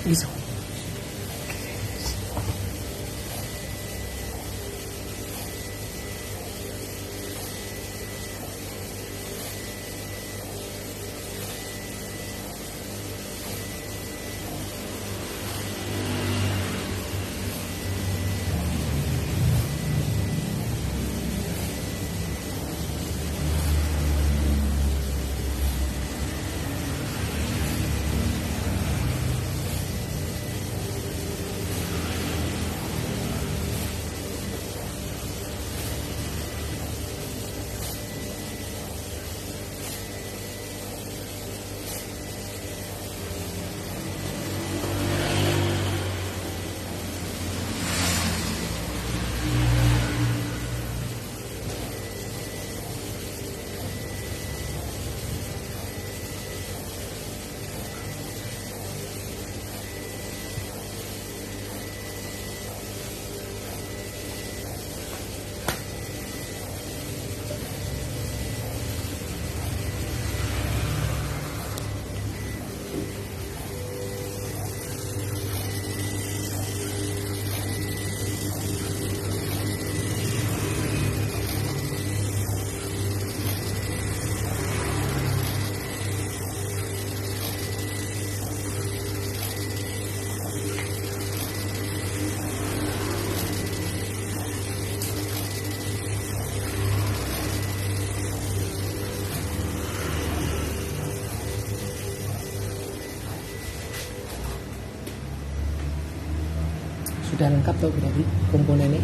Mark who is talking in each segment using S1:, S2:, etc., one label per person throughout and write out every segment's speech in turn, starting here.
S1: Bisa. Sudah lengkap tuh berarti komponennya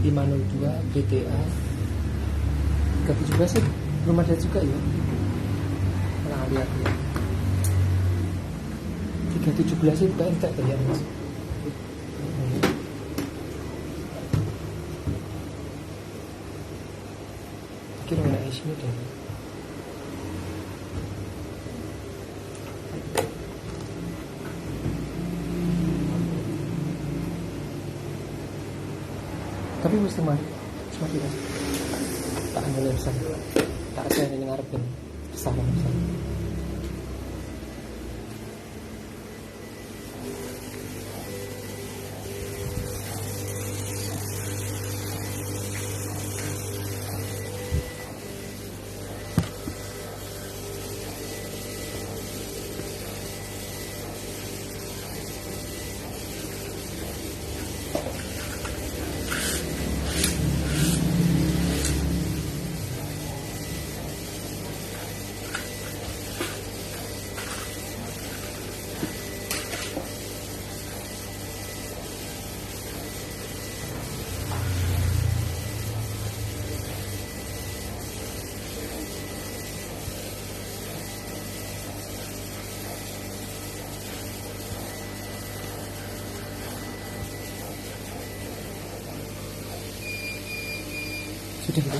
S1: 502 BTA 317 sih belum ada juga ya. Nah lihat ya 317 itu kan entek tuh ya mas. Kira ada isinya deh. Tapi mesti mati kan tak ambil besar tak ada yang ngarepin sama besar. Sudah gitu.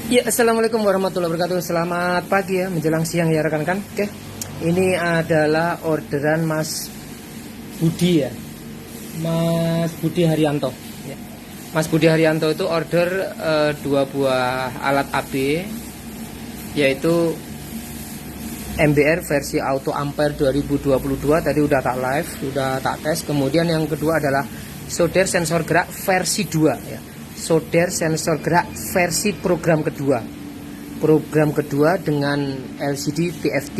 S1: Ya, assalamualaikum warahmatullahi wabarakatuh. Selamat pagi ya, menjelang siang ya rekan-rekan. Oke, ini adalah orderan Mas Budi ya, Mas Budi Haryanto. Ya. Mas Budi Haryanto itu order 2 buah alat AB, yaitu MBR versi Auto Ampere 2022. Tadi udah tak live, udah tak tes. Kemudian yang kedua adalah solder sensor gerak versi 2 ya. Solder sensor gerak versi program kedua. Program kedua dengan LCD TFT.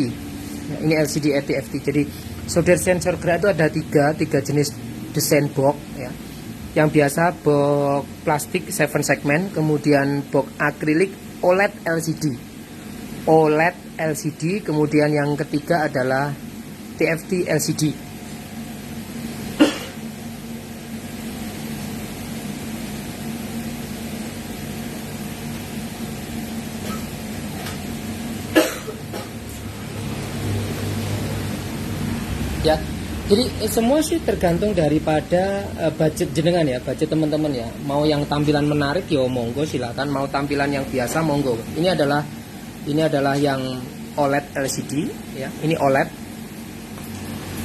S1: Ya, ini LCD TFT. Jadi solder sensor gerak itu ada tiga jenis desain box ya. Yang biasa box plastik 7 segmen, kemudian box akrilik OLED LCD, kemudian yang ketiga adalah TFT LCD. Ya, jadi semua sih tergantung daripada budget jenengan ya, budget teman-teman ya. Mau yang tampilan menarik ya monggo silakan, mau tampilan yang biasa monggo. Ini adalah yang OLED LCD ya. Ini OLED.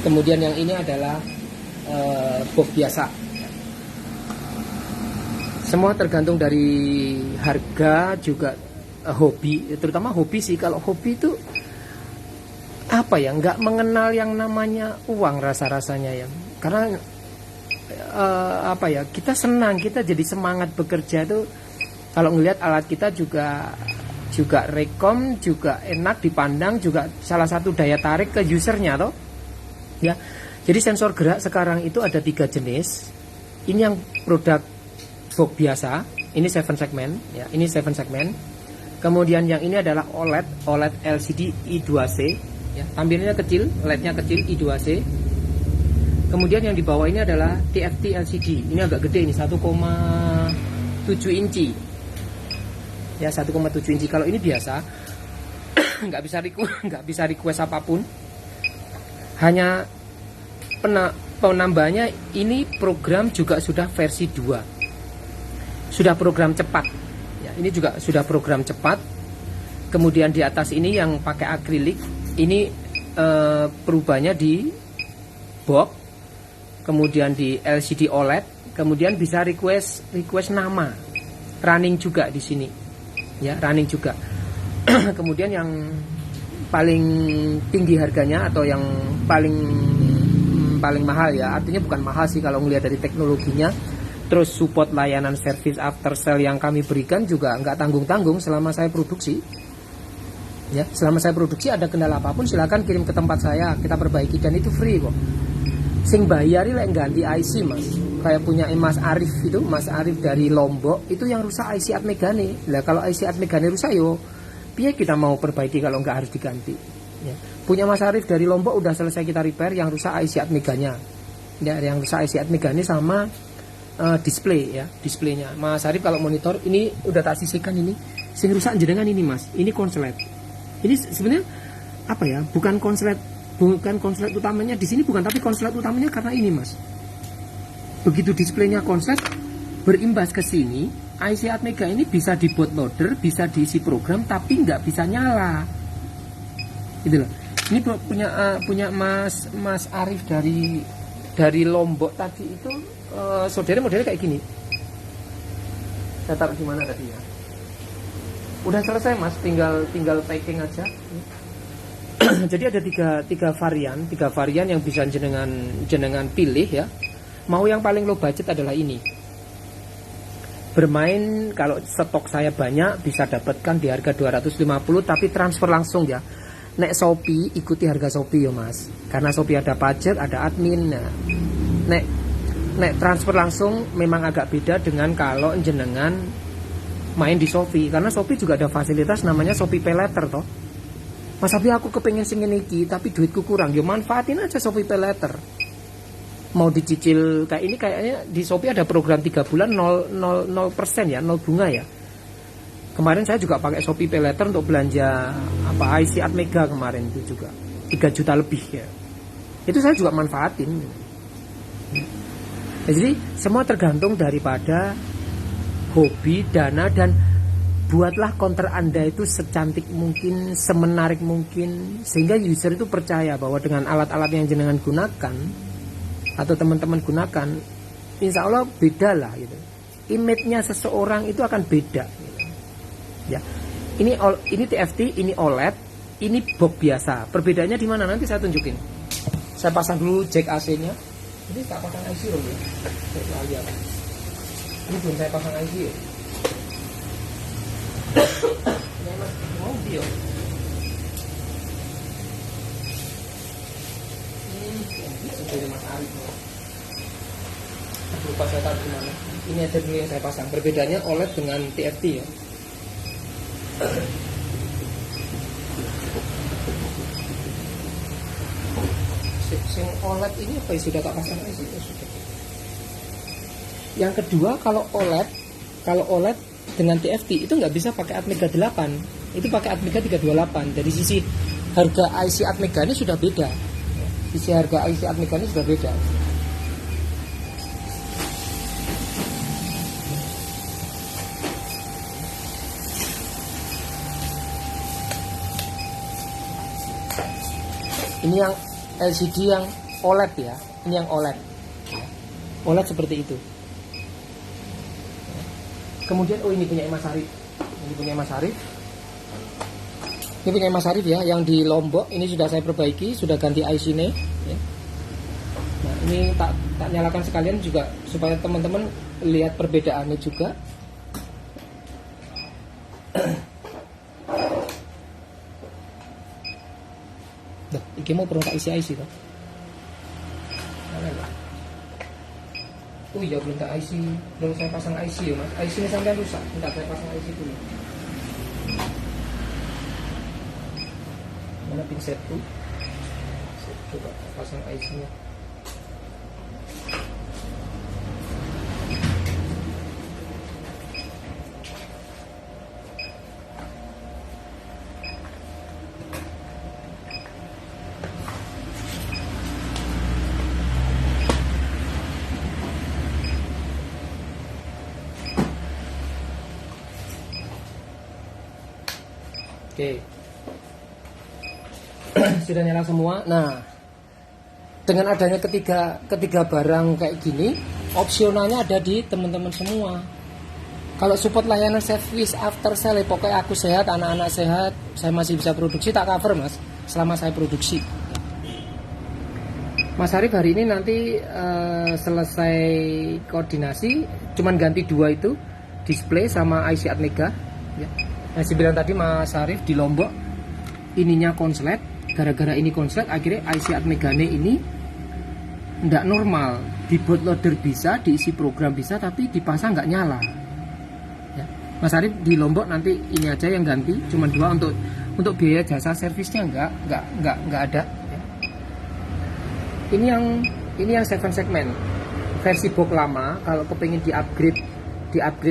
S1: Kemudian yang ini adalah box biasa. Semua tergantung dari harga juga hobi, terutama hobi sih. Kalau hobi itu apa ya, nggak mengenal yang namanya uang rasa-rasanya ya. Karena apa ya, kita senang, kita jadi semangat bekerja itu kalau ngelihat alat kita juga rekom, juga enak dipandang, juga salah satu daya tarik ke usernya toh ya. Jadi sensor gerak sekarang itu ada 3 jenis. Ini yang produk box biasa, ini 7 segmen ya, ini 7 segmen. Kemudian yang ini adalah OLED LCD I2C ya, tampilannya kecil, LED-nya kecil, I2C. Kemudian yang di bawah ini adalah TFT LCD. Ini agak gede, ini 1,7 inci ya, 1,7 inci. Kalau ini biasa nggak bisa request apapun, hanya penambahnya ini program juga sudah versi 2, sudah program cepat ya. Ini juga sudah program cepat. Kemudian di atas ini yang pakai akrilik, ini perubahannya di box, kemudian di LCD OLED, kemudian bisa request nama, running juga di sini ya, running juga. Kemudian yang paling tinggi harganya atau yang paling mahal ya, artinya bukan mahal sih kalau ngelihat dari teknologinya, terus support layanan service after sale yang kami berikan juga nggak tanggung-tanggung selama saya produksi ya. Selama saya produksi ada kendala apapun silakan kirim ke tempat saya, kita perbaiki dan itu free kok. Sing bayari lek ganti IC mas, kayak punya Mas Arif itu, Mas Arif dari Lombok itu yang rusak IC Atmegane. Lah kalau IC Atmegane rusak yo piye kita mau perbaiki kalau nggak harus diganti ya. Punya Mas Arif dari Lombok udah selesai kita repair yang rusak IC Atmeganya ya, yang rusak IC Atmegane sama display ya, displaynya. Mas Arif kalau monitor ini udah tak sisihkan, ini sing rusak jenengan ini mas, ini konslet. Ini sebenarnya apa ya, bukan konslet utamanya di sini, bukan, tapi konslet utamanya karena ini mas. Begitu displaynya konslet berimbas ke sini, IC Atmega ini bisa di bootloader, bisa diisi program tapi nggak bisa nyala. Gitu loh. Ini punya Mas Arif dari Lombok tadi itu, saudara modelnya kayak gini. Saya taruh di mana tadi ya? Udah selesai mas, tinggal packing aja. Jadi ada tiga varian yang bisa jenengan pilih ya. Mau yang paling low budget adalah ini. Bermain kalau stok saya banyak bisa dapatkan di harga 250 tapi transfer langsung ya. Nek Shopee ikuti harga Shopee ya mas, karena Shopee ada pajak, ada admin. Nah, nek transfer langsung memang agak beda dengan kalau jenengan main di Shopee, karena Shopee juga ada fasilitas namanya Shopee Pay Later toh. Mas tapi aku kepengen sing iki tapi duitku kurang, ya manfaatin aja Shopee Pay Later. Mau dicicil kayak ini, kayaknya di Shopee ada program 3 bulan 0% ya, 0 bunga ya. Kemarin saya juga pakai Shopee Pay Later untuk belanja IC Atmega kemarin itu juga 3 juta lebih ya. Itu saya juga manfaatin. Jadi semua tergantung daripada hobi, dana, dan buatlah counter Anda itu secantik mungkin, semenarik mungkin, sehingga user itu percaya bahwa dengan alat-alat yang jenengan gunakan atau teman-teman gunakan, insya Allah beda lah gitu. Image-nya seseorang itu akan beda gitu. Ya, ini TFT, ini OLED, ini box biasa. Perbedaannya di mana? Nanti saya tunjukin. Saya pasang dulu jack AC-nya. Ini tak pasang IC loh ya. Ini belum saya pasang IC ya. Mau bio. Ini sudah Mas Arif. Lupa saya taruh di mana. Ini aja dulu yang saya pasang. Perbedaannya OLED dengan TFT ya. Yang OLED ini apa ya, sudah tak pasang aja sudah. Yang kedua, kalau OLED dengan TFT itu nggak bisa pakai Atmega 8, itu pakai Atmega 328. Dari sisi harga IC Atmega ini sudah beda. Sisi harga IC Atmega ini sudah beda. Ini yang LCD yang OLED ya, ini yang OLED. OLED seperti itu. Kemudian ini punya Mas Arif. Ini punya Mas Arif. Ini punya Mas Arif ya, yang di Lombok. Ini sudah saya perbaiki, sudah ganti IC-nya. Ya. Nah, ini tak nyalakan sekalian juga supaya teman-teman lihat perbedaannya juga. Iki mau perlu tak isi IC toh. Oh iya belum tak IC, belum saya pasang IC ya Mas. IC-nya sampai rusak. Bentar saya pasang IC dulu. Mana pinsetku? Coba pasang IC-nya. Oke. Sudah nyala semua. Nah, dengan adanya ketiga barang kayak gini, opsionalnya ada di teman-teman semua. Kalau support layanan service after sale, pokoknya aku sehat, anak-anak sehat, saya masih bisa produksi, tak cover Mas, selama saya produksi. Mas Arif hari ini nanti selesai koordinasi, cuman ganti dua itu, display sama IC Atmega ya. Saya bilang tadi Mas Arif di Lombok ininya konslet, gara-gara ini konslet akhirnya IC Atmegane ini nggak normal. Di bootloader bisa, diisi program bisa, tapi dipasang nggak nyala ya. Mas Arif di Lombok nanti ini aja yang ganti, cuma dua. Untuk biaya jasa servisnya nggak ada ya. Ini yang 7 segmen versi box lama. Kalau kepingin di upgrade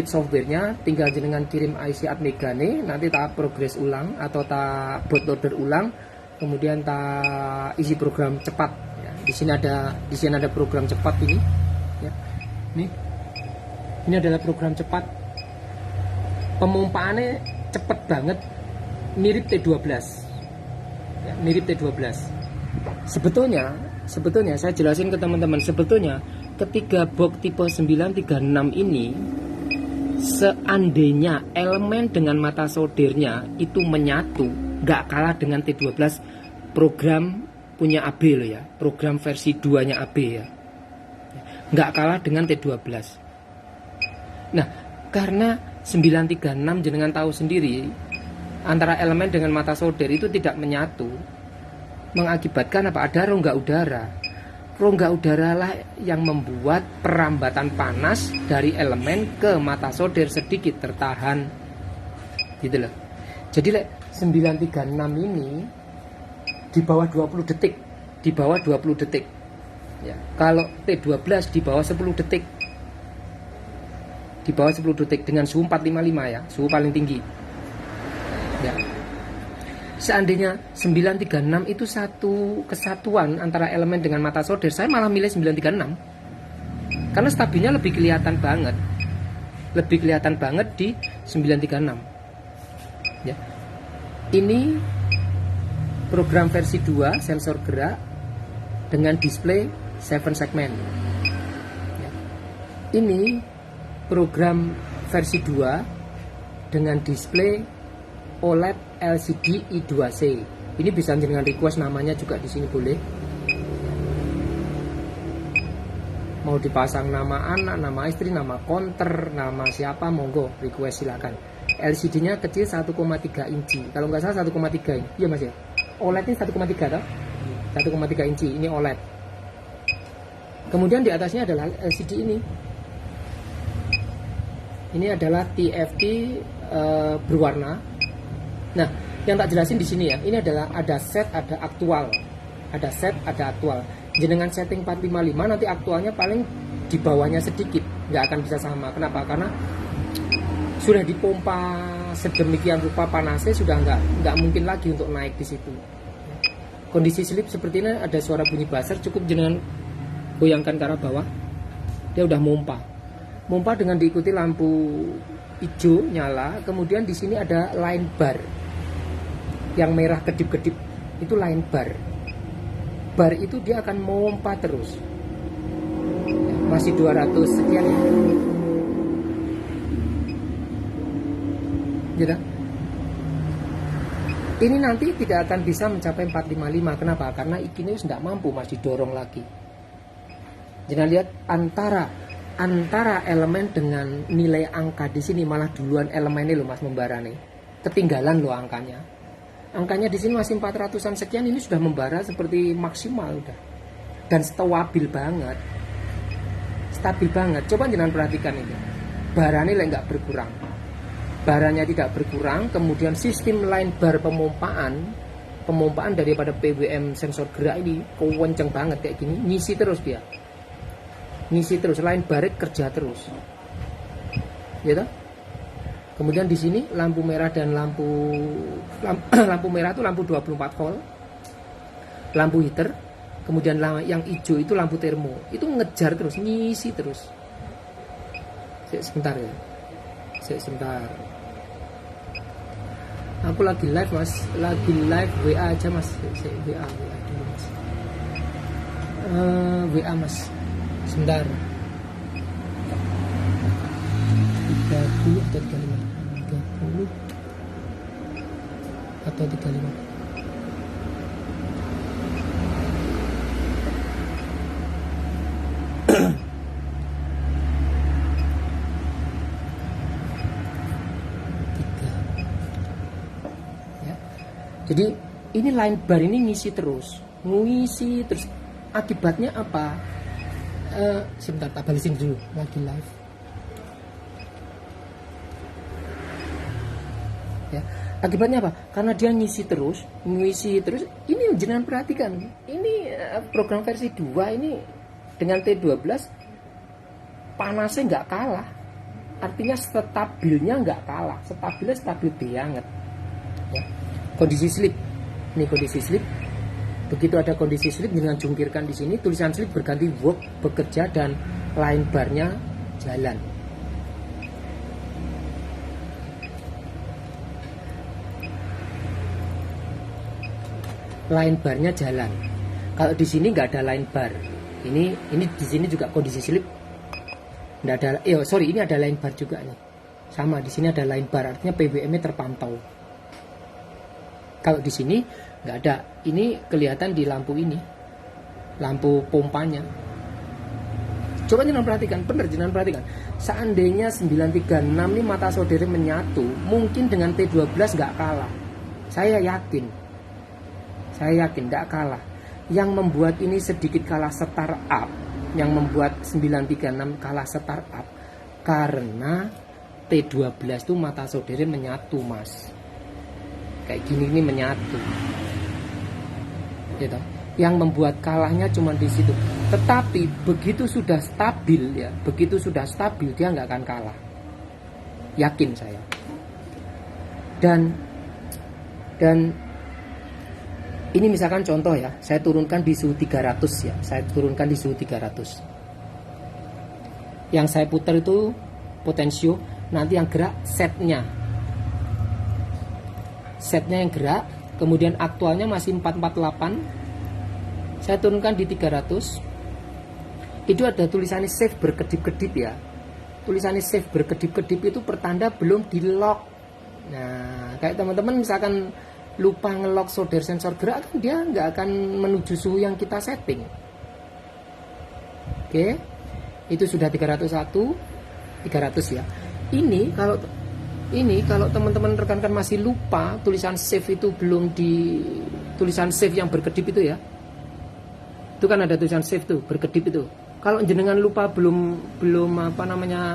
S1: softwarenya, tinggal jenengan kirim IC Atmegane, nanti tak progress ulang atau tak bootloader ulang, kemudian tak isi program cepat ya. Di sini ada program cepat ini ya. Ini adalah program cepat, pemompaannya cepet banget, mirip T12 ya, mirip T12. Sebetulnya saya jelasin ke teman-teman, sebetulnya ketiga box tipe 936 ini, seandainya elemen dengan mata soldernya itu menyatu, nggak kalah dengan T12 program punya AB loh ya, program versi 2 nya AB ya, nggak kalah dengan T12. Nah, karena 936 jenengan tahu sendiri, antara elemen dengan mata solder itu tidak menyatu, mengakibatkan apa? Ada rongga udara. Rongga udara lah yang membuat perambatan panas dari elemen ke mata solder sedikit tertahan gitu loh. Jadi 936 ini di bawah 20 detik, di bawah 20 detik ya. Kalau T12 di bawah 10 detik, di bawah 10 detik dengan suhu 455 ya, suhu paling tinggi ya. Seandainya 936 itu satu kesatuan antara elemen dengan mata solder, saya malah milih 936 karena stabilnya lebih kelihatan banget di 936 ya. Ini program versi 2 sensor gerak dengan display 7 segmen ya. Ini program versi 2 dengan display OLED LCD I2C. Ini bisa dengan request namanya juga di sini boleh. Mau dipasang nama anak, nama istri, nama konter, nama siapa, monggo request silakan. LCD-nya kecil 1,3 inci. Kalau nggak salah 1,3 ini. Iya Mas ya. OLED ini 1,3 toh? 1,3 inci. Ini OLED. Kemudian di atasnya adalah LCD ini. Ini adalah TFT berwarna. Nah, yang tak jelasin di sini ya. Ini adalah ada set, ada aktual. Ada set, ada aktual. Jenengan setting 455, nanti aktualnya paling di bawahnya sedikit, nggak akan bisa sama. Kenapa? Karena sudah dipompa sedemikian rupa panasnya, sudah nggak mungkin lagi untuk naik di situ. Kondisi sleep seperti ini, ada suara bunyi buzzer, cukup jenengan goyangkan ke arah bawah, dia udah mompa dengan diikuti lampu hijau nyala. Kemudian di sini ada line bar yang merah kedip-kedip, itu line bar. Bar itu dia akan mompa terus. Masih 200 sekian ya. Gitu. Ini nanti tidak akan bisa mencapai 455. Kenapa? Karena Ikineos tidak mampu, masih dorong lagi. Jangan lihat antara elemen dengan nilai angka di sini malah duluan elemen ini loh Mas membara nih. Ketinggalan loh angkanya. Angkanya di sini masih 400-an sekian, ini sudah membara seperti maksimal udah. Dan stabil banget. Stabil banget. Coba jangan perhatikan ini. Baranya nggak berkurang. Baranya tidak berkurang, kemudian sistem line bar pemompaan daripada PWM sensor gerak ini kenceng banget kayak gini, ngisi terus dia. Ngisi terus, line bar kerja terus. Ya toh? Kemudian di sini lampu merah dan lampu merah itu lampu 24 volt, lampu heater. Kemudian yang hijau itu lampu termo. Itu ngejar terus, ngisi terus. Sebentar ya. Sebentar. Aku lagi live Mas, lagi live WA aja Mas. WA dulu Mas. WA Mas. Sebentar. 30 atau 35? 30 atau 35? Ya. Jadi ini line bar ini ngisi terus. Akibatnya apa? Sebentar, tak balisin dulu lagi live. Ya. Akibatnya apa? Karena dia ngisi terus. Ini jangan perhatikan. Ini program versi 2 ini dengan T12 panasnya nggak kalah. Artinya stabilnya nggak kalah. Stabilnya stabil banget. Ya. Kondisi sleep. Ini kondisi sleep. Begitu ada kondisi sleep, jangan jungkirkan di sini. Tulisan sleep berganti work, bekerja, dan line barnya jalan. Line barnya jalan. Kalau di sini nggak ada line bar. Ini di sini juga kondisi sleep nggak ada. Ini ada line bar juga nih. Sama di sini ada line bar, artinya PWM-nya terpantau. Kalau di sini nggak ada. Ini kelihatan di lampu ini, lampu pompanya. Coba jangan perhatikan, bener jangan perhatikan. Seandainya 936 ini mata saudara menyatu, mungkin dengan T12 nggak kalah. Saya yakin nggak kalah. Yang membuat ini sedikit kalah startup, yang membuat 936 kalah startup, karena T12 itu mata saudara menyatu Mas. Kayak gini ini menyatu. Gitu. Yang membuat kalahnya cuma di situ. Tetapi begitu sudah stabil dia nggak akan kalah. Yakin saya. Dan ini misalkan contoh ya, saya turunkan di suhu 300 ya. Yang saya putar itu potensio, nanti yang gerak setnya. setnya yang gerak, kemudian aktualnya masih 448, saya turunkan di 300. Itu ada tulisannya save berkedip-kedip ya. Tulisannya save berkedip-kedip itu pertanda belum di lock. Nah, kayak teman-teman misalkan lupa ngelock solder sensor gerak, kan dia nggak akan menuju suhu yang kita setting. Oke, itu sudah 301, 300 ya. Ini kalau teman-teman rekan-rekan masih lupa tulisan save itu belum di tulisan save yang berkedip itu ya. Itu kan ada tulisan save tuh berkedip itu. Kalau jenengan lupa belum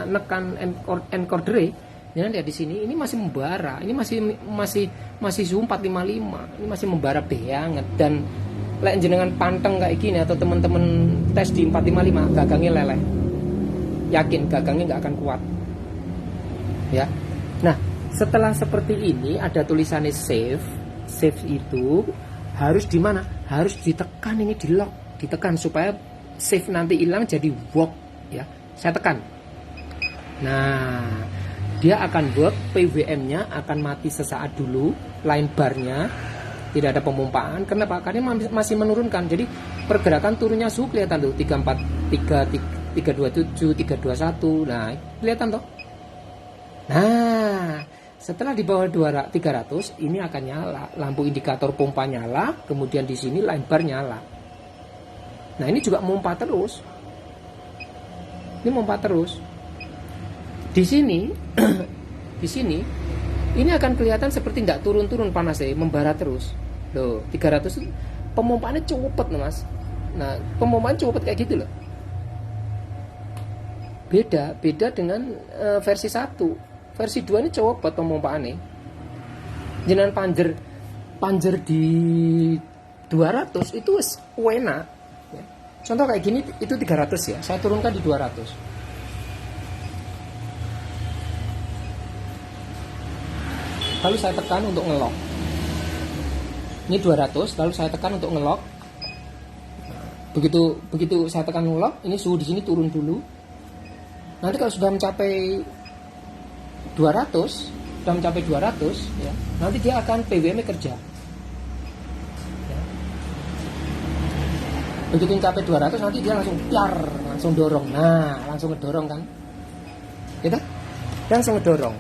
S1: nekan encodere, jangan lihat di sini, ini masih membara, ini masih suhu 455, ini masih membara banget. Dan lek jenengan panteng kayak gini atau teman-teman tes di 455, gagangnya leleh, yakin gagangnya nggak akan kuat ya. Nah, setelah seperti ini ada tulisannya save itu harus di mana? Harus ditekan, ini di lock, ditekan supaya save nanti hilang jadi work ya. Saya tekan. Nah, dia akan work, PWM-nya akan mati sesaat dulu, line bar-nya tidak ada pemompaan. Kenapa? Karena masih menurunkan. Jadi pergerakan turunnya suhu kelihatan tuh 34, 327, 321. Nah, kelihatan toh. Nah, setelah di bawah 300 ini akan nyala, lampu indikator pompa nyala, kemudian di sini line bar nyala. Nah, ini juga mompa terus. Ini mompa terus. Di sini di sini ini akan kelihatan seperti nggak turun-turun panasnya, membara terus. Loh, 300 pemompaannya cepet loh, Mas. Nah, pemompaan cepet kayak gitu loh. Beda dengan versi 1. Versi 2 ini cepet pemompaannya. Jenengan panjer di 200 itu enak. Contoh kayak gini itu 300 ya. Saya turunkan di 200. Lalu saya tekan untuk ngelock. Ini 200, lalu saya tekan untuk ngelock. Begitu saya tekan ngelock, ini suhu di sini turun dulu. Nanti kalau sudah mencapai 200 ya, nanti dia akan PWM kerja. Begitu mencapai 200 nanti dia langsung dorong. Nah, langsung ngedorong kan, gitu, langsung ngedorong.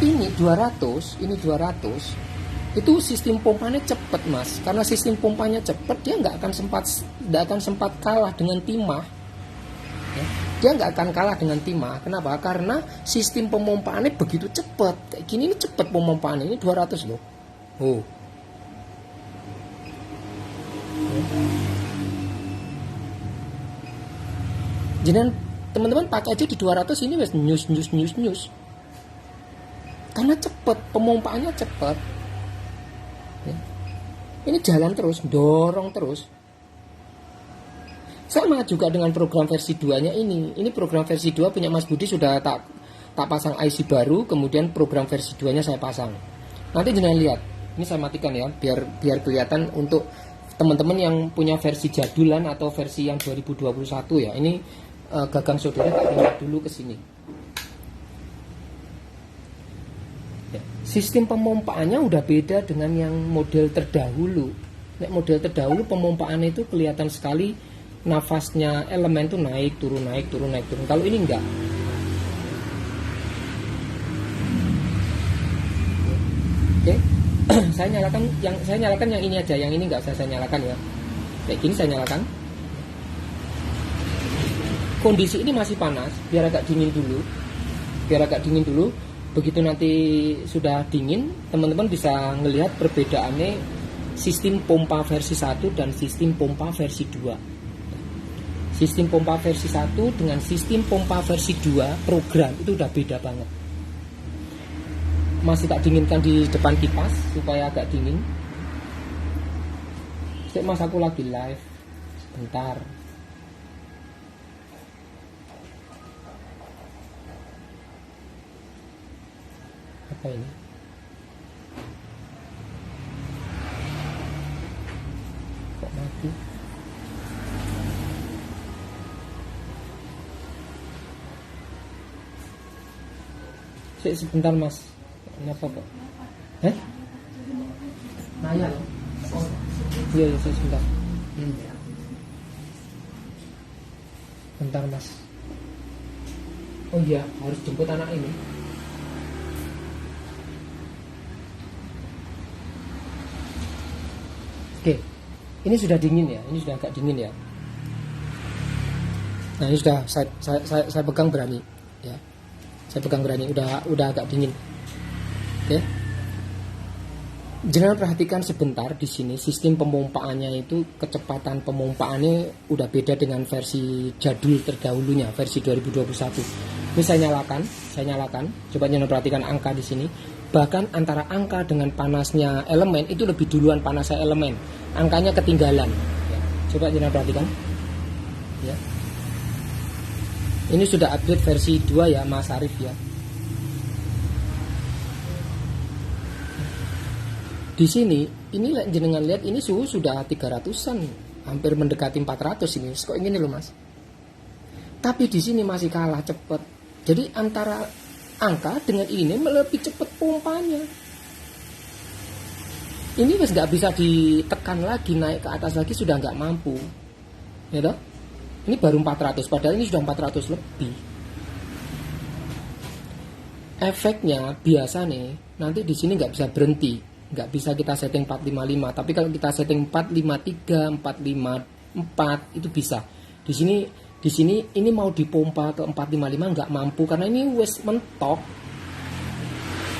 S1: Ini 200 itu sistem pompanya cepet, Mas. Karena sistem pompanya cepet, dia nggak akan sempat kalah dengan timah. Ya, dia nggak akan kalah dengan timah. Kenapa? Karena sistem pemompaannya begitu cepet. Kayak gini ini cepet pemompaannya, ini 200 loh. Oh. Jadi teman-teman pakai aja di 200 ini wes news. Karena cepet, pemompaannya cepet. Ya. Ini jalan terus, dorong terus. Sama juga dengan program versi 2-nya ini. Ini program versi 2 punya Mas Budi sudah tak pasang IC baru, kemudian program versi 2-nya saya pasang. Nanti jangan lihat. Ini saya matikan ya, biar kelihatan untuk teman-teman yang punya versi jadulan atau versi yang 2021 ya. Ini gagang saudara tak lihat dulu ke sini. Ya, sistem pemompaannya udah beda dengan yang model terdahulu. Model terdahulu pemompaannya itu kelihatan sekali nafasnya elemen tuh naik turun. Kalau ini enggak. Oke. saya nyalakan yang ini aja, yang ini enggak saya nyalakan ya. Kayak gini saya nyalakan. Kondisi ini masih panas, biar agak dingin dulu. Begitu nanti sudah dingin, teman-teman bisa ngelihat perbedaannya sistem pompa versi 1 dan sistem pompa versi 2. Sistem pompa versi 1 dengan sistem pompa versi 2 program itu udah beda banget. Masih tak dinginkan di depan kipas supaya agak dingin. Mas, aku lagi live sebentar. Apa ini? Kok mati? Sebentar mas, ini apa kok? Nanya loh. Oh. Iya, iya, sebentar. Bentar mas. Oh iya, harus jemput anak ini. Oke, ini sudah dingin ya, ini sudah agak dingin ya. Nah ini sudah saya pegang berani, ya. Saya pegang berani, udah agak dingin. Oke. Jangan perhatikan sebentar di sini sistem pemompaannya itu, kecepatan pemompaannya udah beda dengan versi jadul terdahulunya, versi 2021. Ini saya nyalakan. Coba jangan perhatikan angka di sini. Bahkan antara angka dengan panasnya elemen itu lebih duluan panasnya elemen. Angkanya ketinggalan. Ya. Coba jangan perhatikan. Ya. Ini sudah update versi 2 ya, Mas Arif ya. Di sini, ini jenengan lihat ini suhu sudah 300-an, hampir mendekati 400 ini. Kok ini loh mas. Tapi di sini masih kalah cepat. Jadi antara angka dengan ini lebih cepat pompanya. Ini wes nggak bisa ditekan lagi, naik ke atas lagi sudah nggak mampu. Ya toh? Ini baru 400, padahal ini sudah 400 lebih. Efeknya biasa nih, nanti di sini nggak bisa berhenti. Nggak bisa kita setting 455, tapi kalau kita setting 453, 454 itu bisa. Di sini ini mau dipompa ke 455 nggak mampu karena ini wes mentok.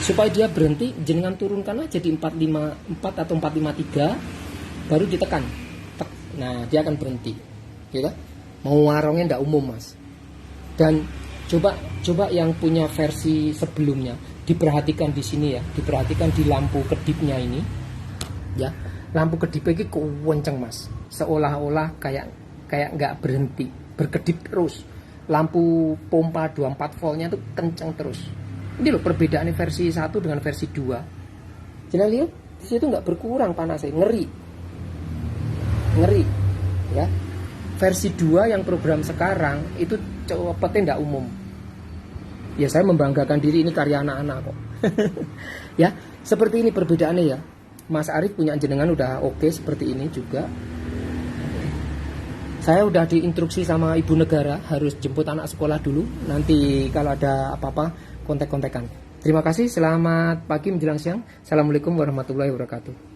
S1: Supaya dia berhenti, jenengan turunkan aja di 454 atau 453, baru ditekan. Nah dia akan berhenti, gitu. Mau warungnya nggak umum mas. Dan coba yang punya versi sebelumnya, diperhatikan di sini ya, diperhatikan di lampu kedipnya ini ya, lampu kedipnya ini kenceng mas, seolah-olah kayak nggak berhenti, berkedip terus. Lampu pompa 24 voltnya itu kenceng terus. Ini loh perbedaan versi 1 dengan versi 2. Jangan lihat di situ nggak berkurang panasnya, ngeri ya. Versi 2 yang program sekarang itu cepetnya nggak umum. Ya saya membanggakan diri, ini karya anak-anak kok. Ya, seperti ini perbedaannya ya. Mas Arif punya jenengan udah oke seperti ini juga. Saya udah diinstruksi sama ibu negara harus jemput anak sekolah dulu. Nanti kalau ada apa-apa kontak-kontakan. Terima kasih, selamat pagi menjelang siang. Assalamualaikum warahmatullahi wabarakatuh.